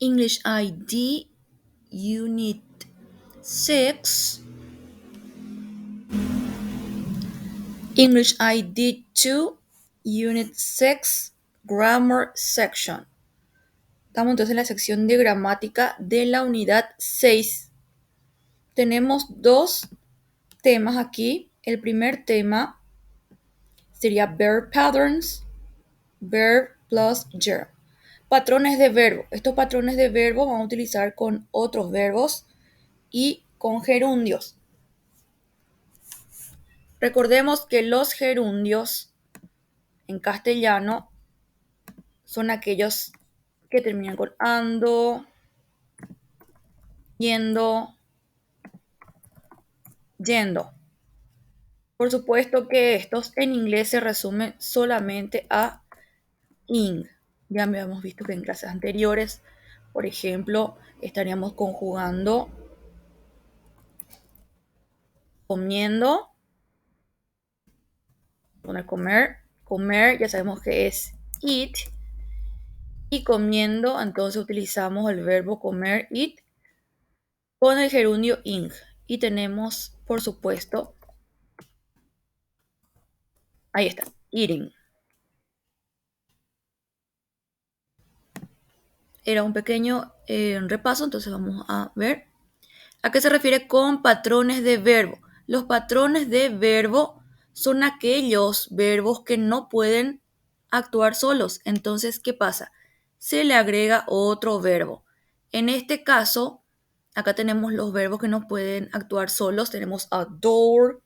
English ID Unit 6, English ID 2, Unit 6, Grammar Section. Estamos entonces en la sección de gramática de la unidad 6. Tenemos dos temas aquí. El primer tema sería verb patterns, verb plus germ. Patrones de verbo. Estos patrones de verbo vamos a utilizar con otros verbos y con gerundios. Recordemos que los gerundios en castellano son aquellos que terminan con ando, yendo, yendo. Por supuesto que estos en inglés se resumen solamente a ing. Ya habíamos visto que en clases anteriores, por ejemplo, estaríamos conjugando comiendo, poner comer, comer, ya sabemos que es eat, y comiendo, entonces utilizamos el verbo comer, eat, con el gerundio ing. Y tenemos, por supuesto, ahí está, eating. Era un pequeño repaso, entonces vamos a ver a qué se refiere con patrones de verbo. Los patrones de verbo son aquellos verbos que no pueden actuar solos. Entonces, ¿qué pasa? Se le agrega otro verbo. En este caso, acá tenemos los verbos que no pueden actuar solos. Tenemos adore,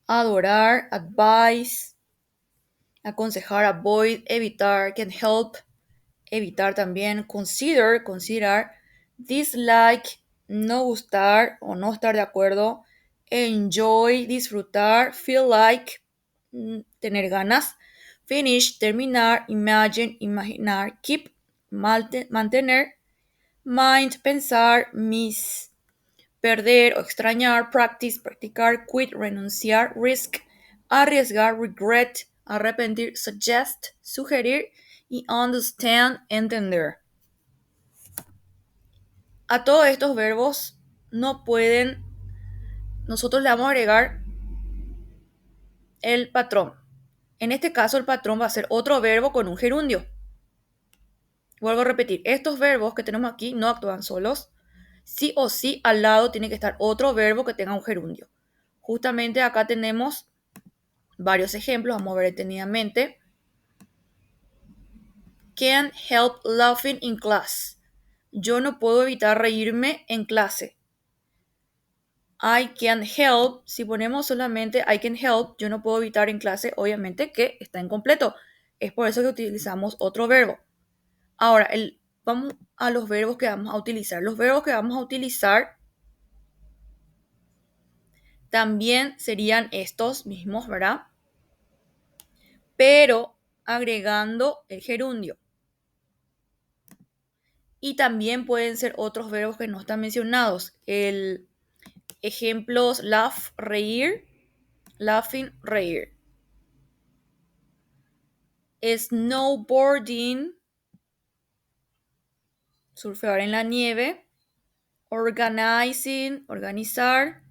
adorar, advise, aconsejar, avoid, evitar, can help, evitar también, consider, considerar, dislike, no gustar o no estar de acuerdo, enjoy, disfrutar, feel like, tener ganas, finish, terminar, imagine, imaginar, keep, mantener, mind, pensar, miss, perder o extrañar, practice, practicar, quit, renunciar, risk, arriesgar, regret, arrepentir, suggest, sugerir y understand, entender. A todos estos verbos no pueden, nosotros le vamos a agregar el patrón. En este caso el patrón va a ser otro verbo con un gerundio. Vuelvo a repetir, estos verbos que tenemos aquí no actúan solos. Sí o sí al lado tiene que estar otro verbo que tenga un gerundio. Justamente acá tenemos varios ejemplos, vamos a ver detenidamente. Can't help laughing in class. Yo no puedo evitar reírme en clase. I can help, si ponemos solamente I can help, yo no puedo evitar en clase, obviamente que está incompleto. Es por eso que utilizamos otro verbo. Ahora, vamos a los verbos que vamos a utilizar. Los verbos que vamos a utilizar también serían estos mismos, ¿verdad? Pero agregando el gerundio. Y también pueden ser otros verbos que no están mencionados. Ejemplos, laugh, reír, laughing, reír. Snowboarding, surfear en la nieve. Organizing, organizar.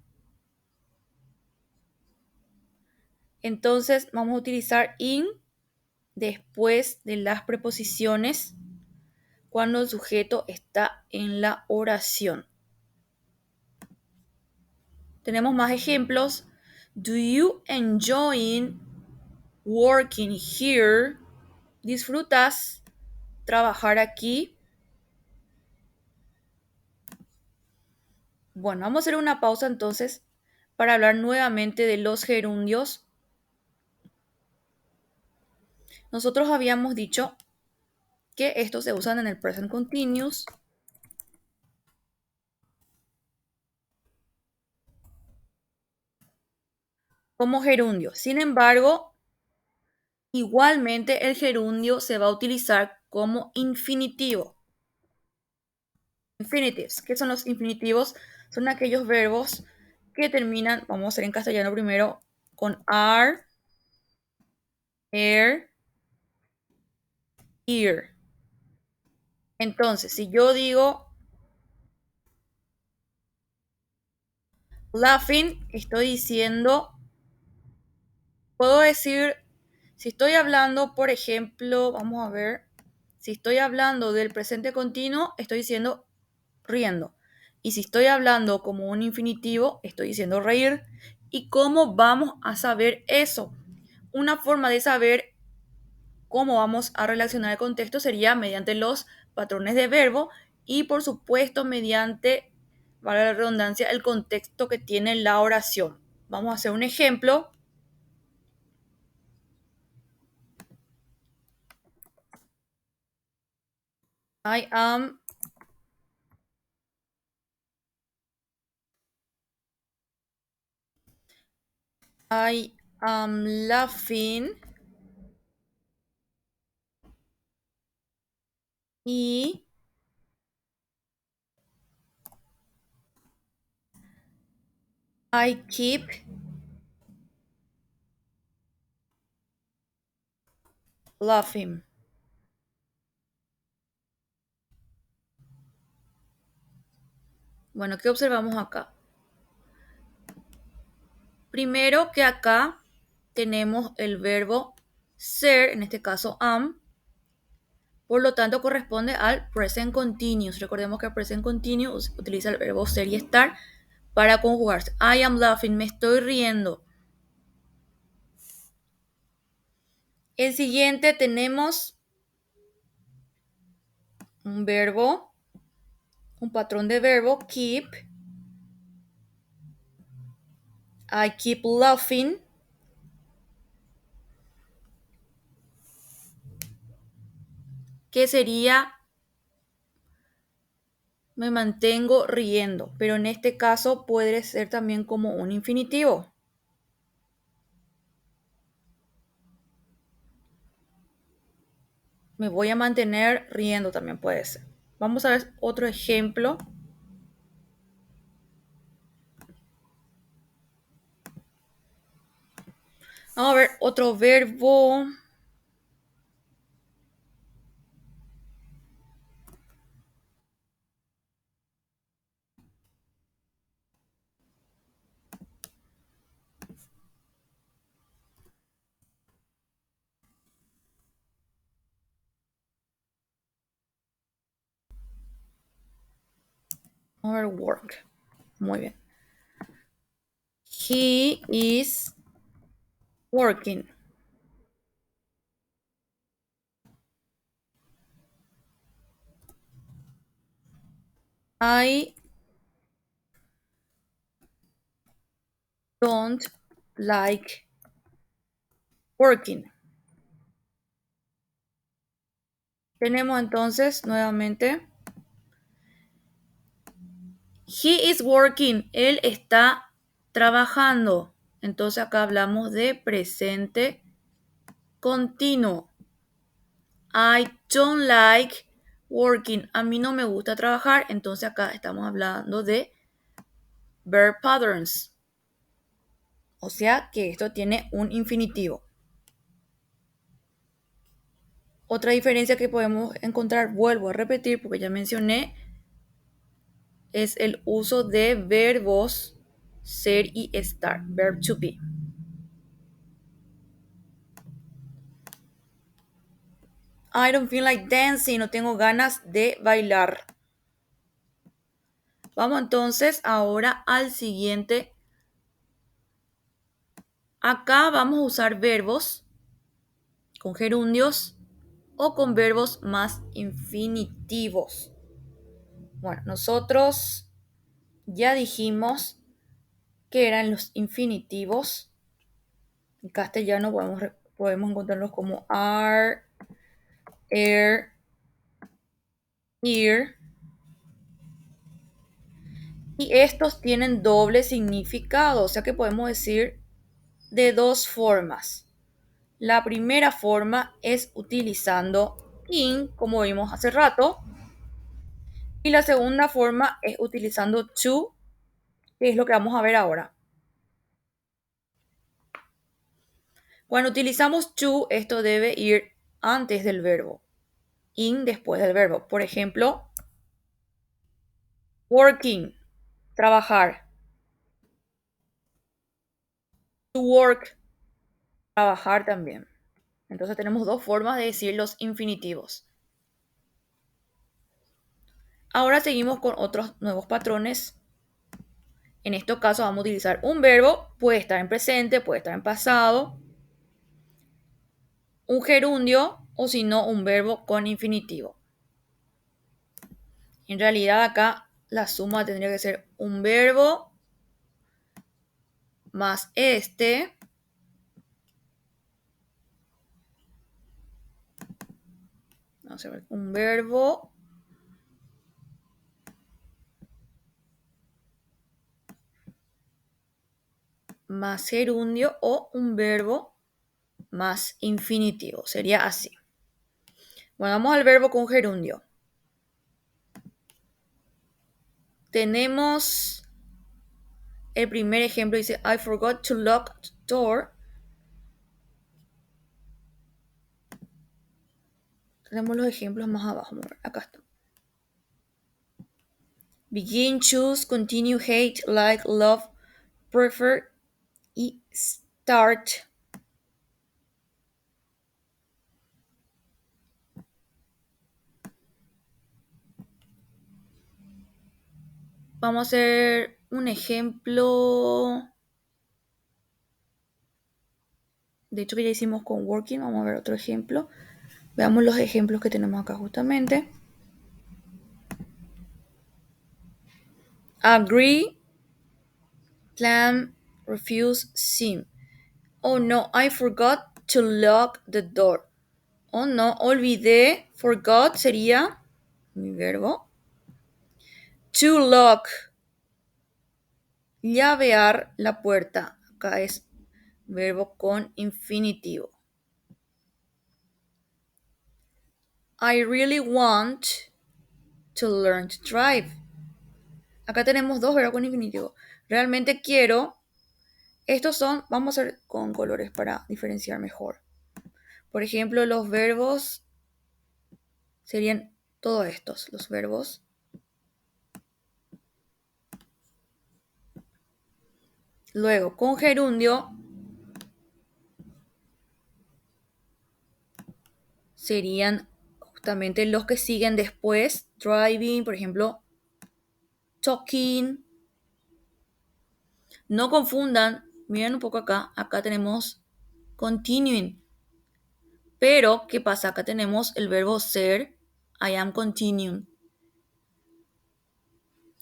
Entonces vamos a utilizar in después de las preposiciones cuando el sujeto está en la oración. Tenemos más ejemplos. Do you enjoy working here? ¿Disfrutas trabajar aquí? Bueno, vamos a hacer una pausa entonces para hablar nuevamente de los gerundios. Nosotros habíamos dicho que estos se usan en el present continuous como gerundio. Sin embargo, igualmente el gerundio se va a utilizar como infinitivo. Infinitives. ¿Qué son los infinitivos? Son aquellos verbos que terminan, vamos a hacer en castellano primero, con are, ear, ear. Entonces, si yo digo laughing, estoy diciendo, puedo decir, si estoy hablando, por ejemplo, vamos a ver, si estoy hablando del presente continuo, estoy diciendo riendo. Y si estoy hablando como un infinitivo, estoy diciendo reír. ¿Y cómo vamos a saber eso? Una forma de saber cómo vamos a relacionar el contexto sería mediante los patrones de verbo y por supuesto mediante, para la redundancia, el contexto que tiene la oración. Vamos a hacer un ejemplo. I am I am laughing y I keep laughing. Bueno, ¿qué observamos acá? Primero que acá tenemos el verbo ser, en este caso am, por lo tanto corresponde al present continuous. Recordemos que el present continuous utiliza el verbo ser y estar para conjugarse. I am laughing, me estoy riendo. El siguiente tenemos un verbo, un patrón de verbo, keep. I keep laughing. Que sería me mantengo riendo, pero en este caso puede ser también como un infinitivo. Me voy a mantener riendo también puede ser. Vamos a ver otro ejemplo. Vamos a ver otro verbo. Vamos a ver work. Muy bien. He is working. I don't like working. Tenemos entonces nuevamente he is working. Él está trabajando. Entonces acá hablamos de presente continuo. I don't like working. A mí no me gusta trabajar. Entonces acá estamos hablando de verb patterns. O sea que esto tiene un infinitivo. Otra diferencia que podemos encontrar, vuelvo a repetir porque ya mencioné, es el uso de verbos ser y estar, verb to be. I don't feel like dancing, no tengo ganas de bailar. Vamos entonces ahora al siguiente. Acá vamos a usar verbos con gerundios o con verbos más infinitivos. Bueno, nosotros ya dijimos que eran los infinitivos. En castellano podemos encontrarlos como are, air, ear. Y estos tienen doble significado, o sea que podemos decir de dos formas. La primera forma es utilizando in, como vimos hace rato. Y la segunda forma es utilizando to, que es lo que vamos a ver ahora. Cuando utilizamos to, esto debe ir antes del verbo. in después del verbo. Por ejemplo, working, trabajar. To work, trabajar también. Entonces tenemos dos formas de decir los infinitivos. Ahora seguimos con otros nuevos patrones. En este caso vamos a utilizar un verbo, puede estar en presente, puede estar en pasado, un gerundio o si no un verbo con infinitivo. En realidad acá la suma tendría que ser un verbo más vamos a ver, un verbo más gerundio o un verbo más infinitivo. Sería así. Bueno, vamos al verbo con gerundio. Tenemos el primer ejemplo, dice I forgot to lock the door. Tenemos los ejemplos más abajo. Acá está. Begin, choose, continue, hate, like, love, prefer y start. Vamos a hacer un ejemplo. De hecho, que ya hicimos con working. Vamos a ver otro ejemplo. Veamos los ejemplos que tenemos acá justamente. Agree, plan, refuse, sim. Oh no, I forgot to lock the door. Oh no, olvidé. Forgot sería mi verbo. To lock, llavear la puerta. Acá es verbo con infinitivo. I really want to learn to drive. Acá tenemos dos verbos con infinitivo. Realmente quiero. Estos son, vamos a hacer con colores para diferenciar mejor. Por ejemplo, los verbos serían todos estos, los verbos. Luego, con gerundio serían justamente los que siguen después. Driving, por ejemplo, talking. No confundan, miren un poco acá. Acá tenemos continuing. Pero, ¿qué pasa? Acá tenemos el verbo ser. I am continuing.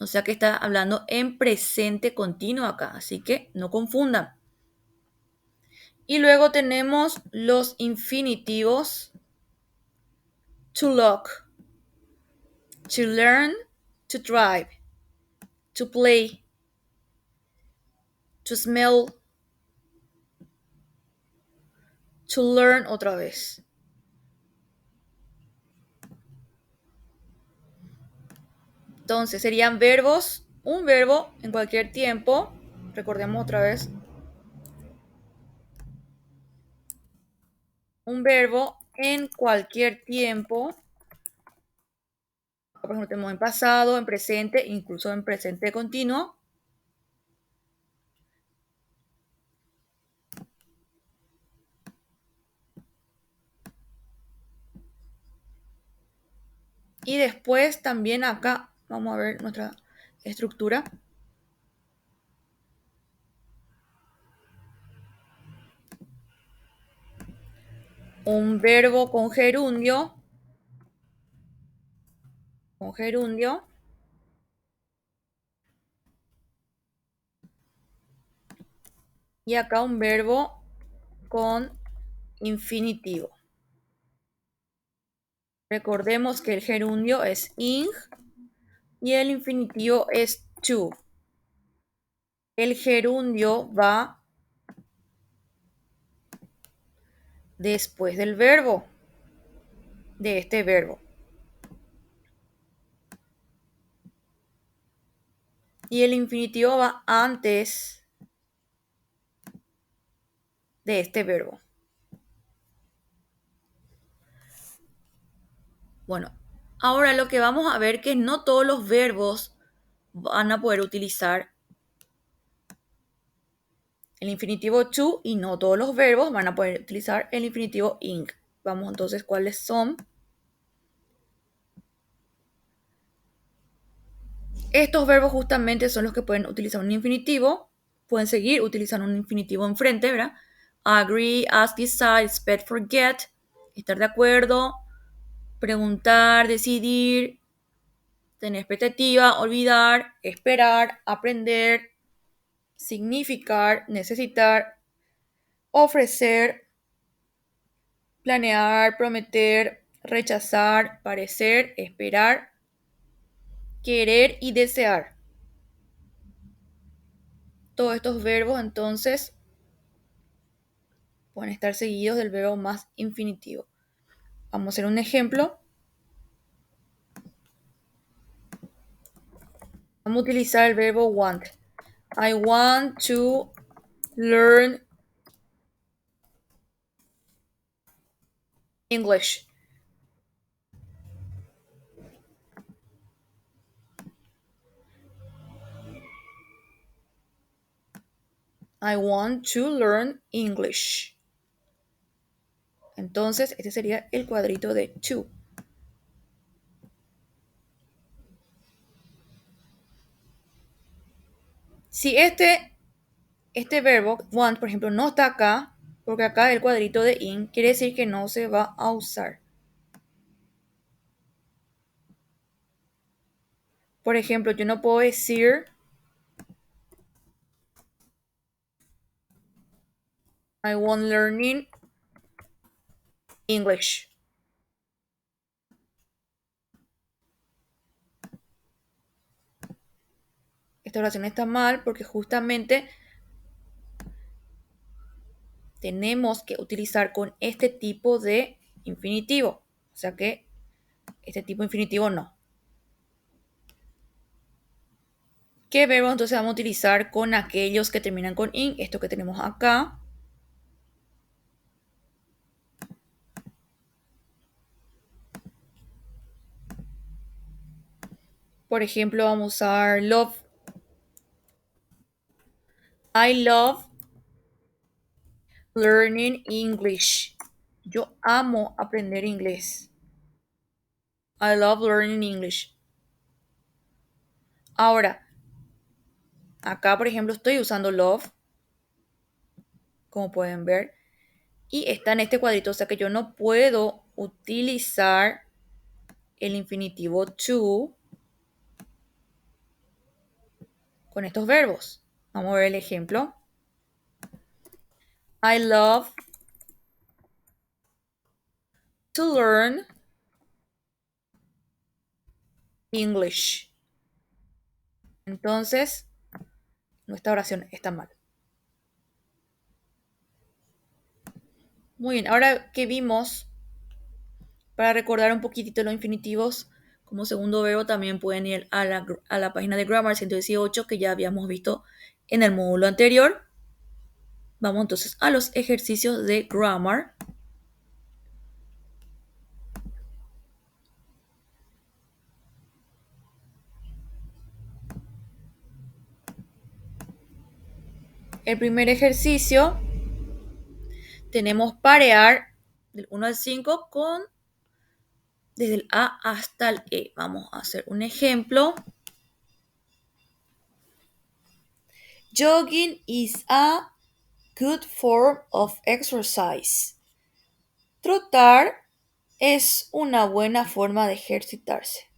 O sea que está hablando en presente continuo acá. Así que no confundan. Y luego tenemos los infinitivos. To lock. To learn. To drive. To play. To smell. To learn otra vez. Entonces serían verbos, un verbo en cualquier tiempo. Recordemos otra vez. Un verbo en cualquier tiempo. Por ejemplo, tenemos en pasado, en presente, incluso en presente continuo. Y después también acá vamos a ver nuestra estructura. Un verbo con gerundio. Con gerundio. Y acá un verbo con infinitivo. Recordemos que el gerundio es ing y el infinitivo es to. El gerundio va después del verbo, de este verbo. Y el infinitivo va antes de este verbo. Bueno, ahora lo que vamos a ver que no todos los verbos van a poder utilizar el infinitivo to y no todos los verbos van a poder utilizar el infinitivo ing. Vamos entonces, ¿cuáles son? Estos verbos justamente son los que pueden utilizar un infinitivo, pueden seguir utilizando un infinitivo enfrente, ¿verdad? Agree, ask, decide, expect, forget, estar de acuerdo, preguntar, decidir, tener expectativa, olvidar, esperar, aprender, significar, necesitar, ofrecer, planear, prometer, rechazar, parecer, esperar, querer y desear. Todos estos verbos entonces pueden estar seguidos del verbo más infinitivo. Vamos a hacer un ejemplo. Vamos a utilizar el verbo want. I want to learn English. I want to learn English. Entonces, este sería el cuadrito de to. Si este verbo, want, por ejemplo, no está acá, porque acá el cuadrito de in quiere decir que no se va a usar. Por ejemplo, yo no puedo decir I want learning English. Esta oración está mal porque justamente tenemos que utilizar con este tipo de infinitivo. O sea que este tipo de infinitivo no. ¿Qué verbo entonces vamos a utilizar con aquellos que terminan con in? Esto que tenemos acá. Por ejemplo, vamos a usar love. I love learning English. Yo amo aprender inglés. I love learning English. Ahora, acá por ejemplo estoy usando love, como pueden ver, y está en este cuadrito, o sea que yo no puedo utilizar el infinitivo to con estos verbos. Vamos a ver el ejemplo. I love to learn English. Entonces, nuestra oración está mal. Muy bien, ahora que vimos, para recordar un poquitito los infinitivos, como segundo verbo también pueden ir a la página de Grammar 118 que ya habíamos visto en el módulo anterior. Vamos entonces a los ejercicios de Grammar. El primer ejercicio tenemos parear del 1 al 5 con desde el A hasta el E. Vamos a hacer un ejemplo. Jogging is a good form of exercise. Trotar es una buena forma de ejercitarse.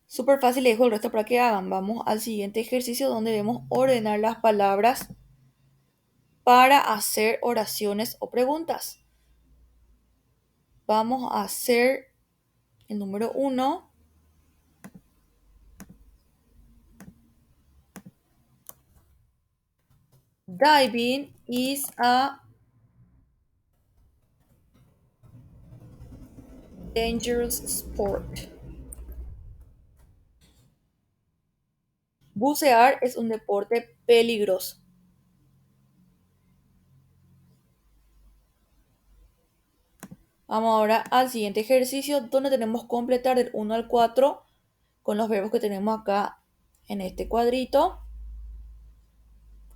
Súper fácil, les dejo el resto para que hagan. Vamos al siguiente ejercicio donde debemos ordenar las palabras para hacer oraciones o preguntas. Vamos a hacer el número 1. Diving is a dangerous sport. Bucear es un deporte peligroso. Vamos ahora al siguiente ejercicio donde tenemos que completar del 1 al 4 con los verbos que tenemos acá en este cuadrito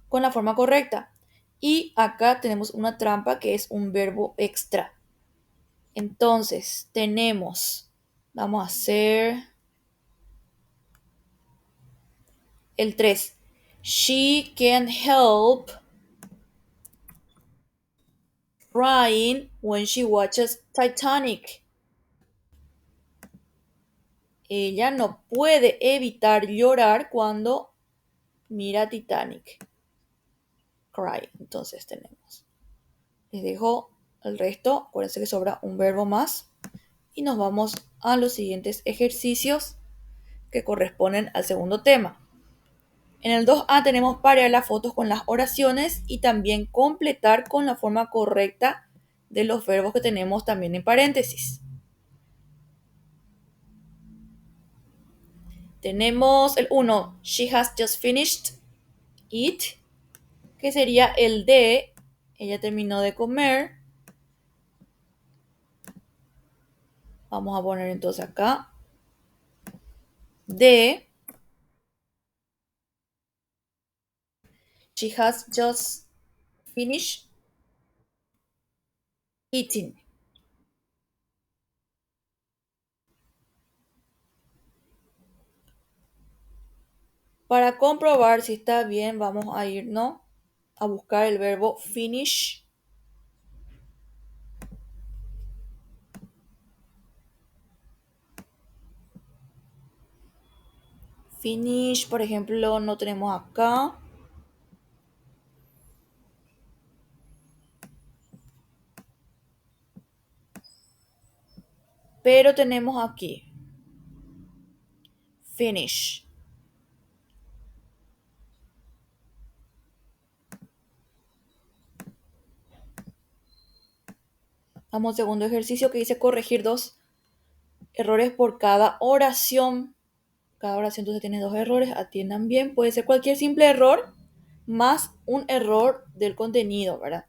con la forma correcta. Y acá tenemos una trampa que es un verbo extra. Entonces tenemos, vamos a hacer el 3. She can help crying when she watches Titanic. Ella no puede evitar llorar cuando mira Titanic. Cry. Entonces tenemos. Les dejo el resto. Acuérdense que sobra un verbo más. Y nos vamos a los siguientes ejercicios que corresponden al segundo tema. En el 2A tenemos parear las fotos con las oraciones y también completar con la forma correcta de los verbos que tenemos también en paréntesis. Tenemos el 1, she has just finished it, que sería el de, ella terminó de comer. Vamos a poner entonces acá, de, she has just finished eating. Para comprobar si está bien, vamos a irnos a buscar el verbo finish. Finish, por ejemplo, no tenemos acá. Pero tenemos aquí. Finish. Vamos al segundo ejercicio que dice corregir 2 errores por cada oración. Cada oración entonces tiene 2 errores. Atiendan bien. Puede ser cualquier simple error más un error del contenido, ¿verdad?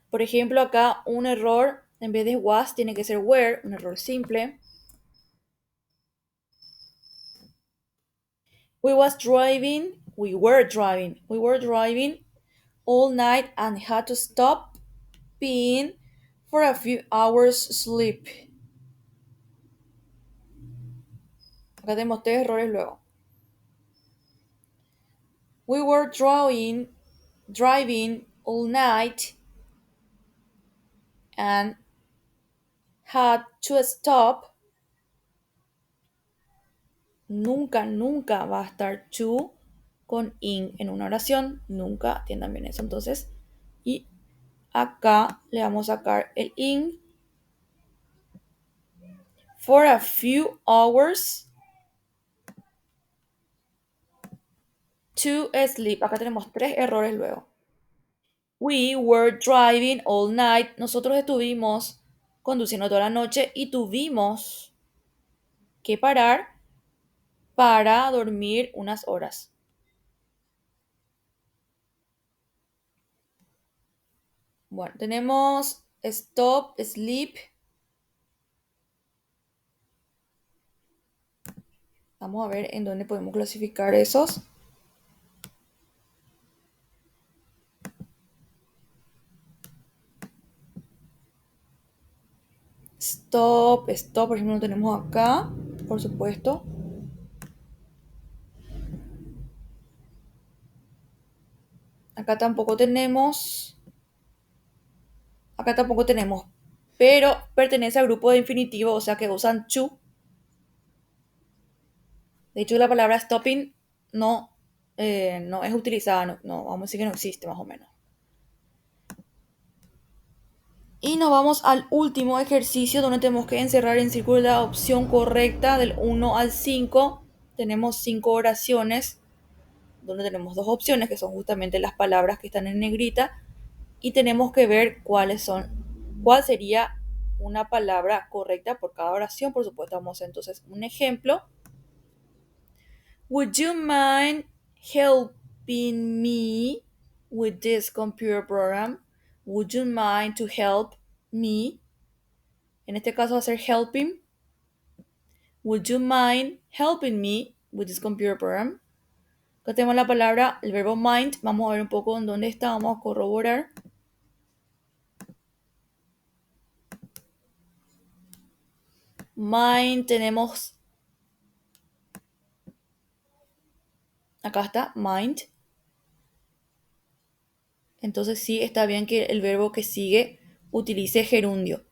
Por ejemplo, acá un error en vez de was tiene que ser were, un error simple. We were driving all night and had to stop being for a few hours sleep. Acá tenemos 3 errores luego. We were driving all night and had to stop. Nunca, nunca va a estar to con in en una oración. Nunca, atiendan bien eso entonces. Y acá le vamos a sacar el in. For a few hours to sleep. Acá tenemos 3 errores luego. We were driving all night. Nosotros estuvimos conduciendo toda la noche y tuvimos que parar para dormir unas horas. Bueno, tenemos stop, sleep. Vamos a ver en dónde podemos clasificar esos. Stop, por ejemplo, lo tenemos acá, por supuesto. Acá tampoco tenemos. Acá tampoco tenemos. Pero pertenece al grupo de infinitivo, o sea que usan to. De hecho, la palabra stopping no es utilizada, no, vamos a decir que no existe más o menos. Y nos vamos al último ejercicio donde tenemos que encerrar en círculo la opción correcta del 1 al 5. Tenemos 5 oraciones donde tenemos 2 opciones que son justamente las palabras que están en negrita y tenemos que ver cuál sería una palabra correcta por cada oración. Por supuesto, vamos a hacer entonces un ejemplo. Would you mind helping me with this computer program? Would you mind to help me. En este caso va a ser helping. Would you mind helping me with this computer program? Acá tenemos la palabra, el verbo mind. Vamos a ver un poco en dónde está. Vamos a corroborar. Mind tenemos. Acá está, mind. Entonces sí está bien que el verbo que sigue utilice gerundio.